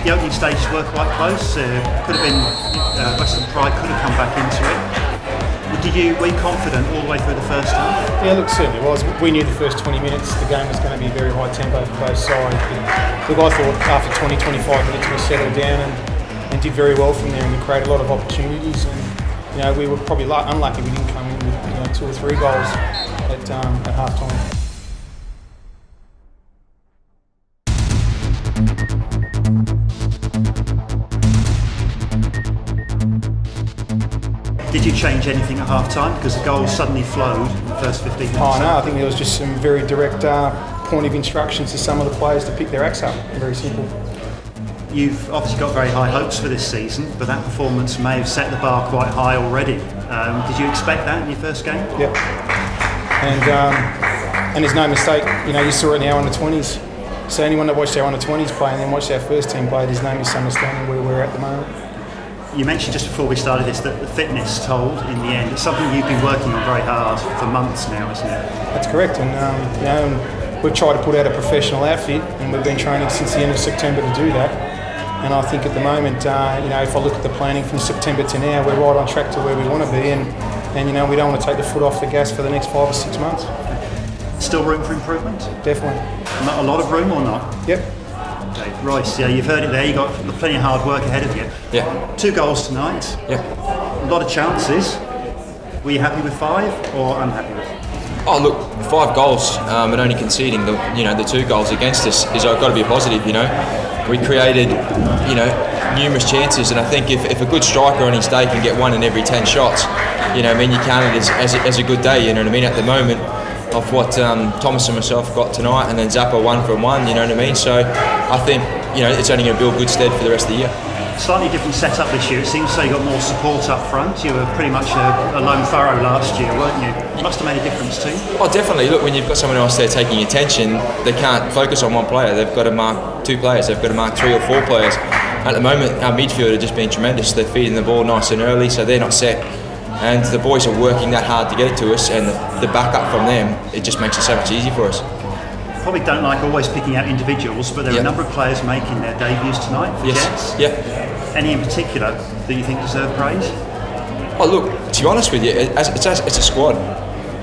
The opening stages were quite close. Could have been Western Pride could have come back into it. Were you confident all the way through the first half? Yeah, look, certainly was. We knew the first 20 minutes the game was going to be very high tempo for both sides. But look, I thought after 20-25 minutes we settled down and did very well from there, and we created a lot of opportunities. And we were probably unlucky we didn't come in with 2 or 3 goals at half time. Did you change anything at half time? Because the goals suddenly flowed in the first 15 minutes. Oh no, I think there was just some very direct point of instructions to some of the players to pick their acts up. Very simple. You've obviously got very high hopes for this season, but that performance may have set the bar quite high already. Did you expect that in your first game? Yep. And there's no mistake. You saw it in our under-20s. So anyone that watched our under-20s play and then watched our first team play, there's no misunderstanding where we're at the moment. You mentioned just before we started this that the fitness told in the end. It's something you've been working on very hard for months now, isn't it? That's correct. And we've tried to put out a professional outfit, and we've been training since the end of September to do that. And I think at the moment, if I look at the planning from September to now, we're right on track to where we want to be, and we don't want to take the foot off the gas for the next 5 or 6 months. Still room for improvement? Definitely. Not a lot of room or not? Yep. Okay, Royce, yeah, you've heard it there. You've got plenty of hard work ahead of you. Yeah. 2 goals tonight. Yeah. A lot of chances. Were you happy with 5 or unhappy with? Oh look, 5 goals, and only conceding the 2 goals against us is got to be a positive. We created numerous chances, and I think if a good striker on his day can get 1 in every 10 shots, you count it as a good day. At the moment, of what Thomas and myself got tonight, and then Zappa 1 from 1. So I think it's only going to build good stead for the rest of the year. Slightly different setup this year. It seems so you got more support up front. You were pretty much a lone furrow last year, weren't you? It must have made a difference too. Oh, definitely. Look, when you've got someone else there taking attention, they can't focus on one player. They've got to mark 2 players. They've got to mark 3 or 4 players. At the moment, our midfield have just been tremendous. They're feeding the ball nice and early, so they're not set. And the boys are working that hard to get it to us, and the backup from them, it just makes it so much easier for us. Probably don't like always picking out individuals, but there are a number of players making their debuts tonight for Jets. Yeah. Any in particular that you think deserve praise? Oh look, to be honest with you, it's a squad.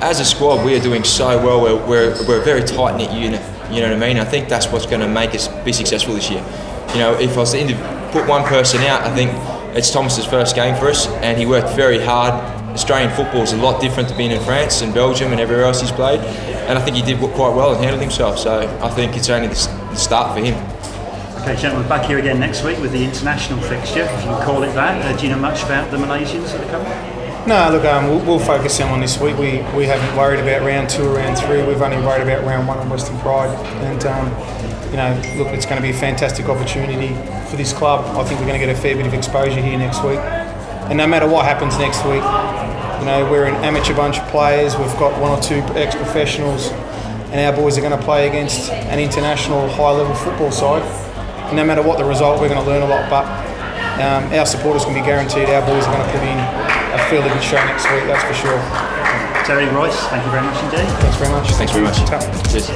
As a squad, we are doing so well. We're a very tight-knit unit. You know what I mean? I think that's what's going to make us be successful this year. If I was to put one person out, I think it's Thomas's first game for us, and he worked very hard. Australian football is a lot different to being in France and Belgium and everywhere else he's played, and I think he did quite well and handled himself. So I think it's only the start for him. Okay, gentlemen, back here again next week with the international fixture, if you can call it that. Do you know much about the Malaysians that are coming? No, look, we'll focus them on this week. We haven't worried about round 2 or round 3. We've only worried about round 1 on Western Pride. And look, it's going to be a fantastic opportunity for this club. I think we're going to get a fair bit of exposure here next week. And no matter what happens next week, we're an amateur bunch of players. We've got 1 or 2 ex-professionals, and our boys are going to play against an international high-level football side. And no matter what the result, we're going to learn a lot. But our supporters can be guaranteed our boys are going to put in a fairly good show next week, that's for sure. Terry, Royce, thank you very much indeed. Thanks very much. Thanks very much. Cheers.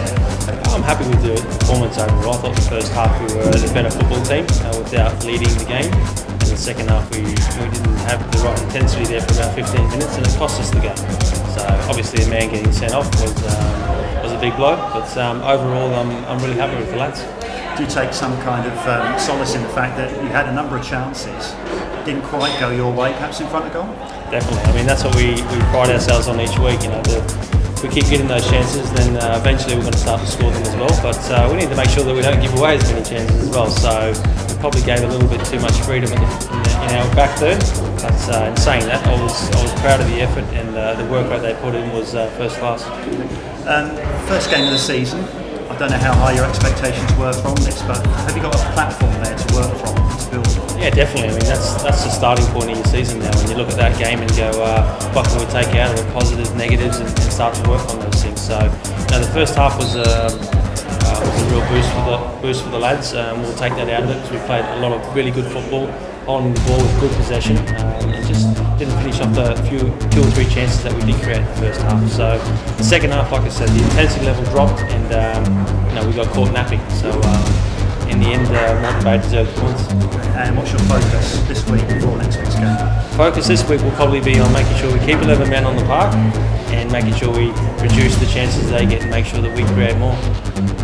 I'm happy with the performance overall. I thought the first half we were the better football team without leading the game. And the second half we didn't have the right intensity there for about 15 minutes, and it cost us the game. So obviously a man getting sent off was a big blow, but overall I'm really happy with the lads. Do you take some kind of solace in the fact that you had a number of chances, didn't quite go your way, perhaps in front of goal? Definitely. I mean, that's what we pride ourselves on each week. If we keep getting those chances, then eventually we're going to start to score them as well. But we need to make sure that we don't give away as many chances as well. So we probably gave a little bit too much freedom in our back third. But in saying that, I was proud of the effort, and the work rate they put in was first class. First game of the season. I don't know how high your expectations were from this, but have you got a platform there to work from, to build from? Yeah, definitely. I mean, that's the starting point of your season now. When you look at that game and go, what can we take out of the positives, negatives, and start to work on those things. So, the first half was a real boost for the lads. We'll take that out of it because we played a lot of really good football on the ball with good possession, and just didn't finish off the 2 or 3 chances that we did create in the first half. So the second half, like I said, the intensity level dropped, and we got caught napping. So in in the end, Moreton Bay deserved the points. And what's your focus this week before next week's game? Focus this week will probably be on making sure we keep 11 men on the park and making sure we reduce the chances they get and make sure that we create more.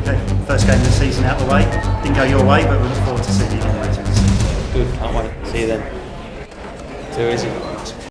Okay, first game of the season out the way. Didn't go your way, but we look forward to seeing you on later in the season. Good, can't wait. See you then. Too easy.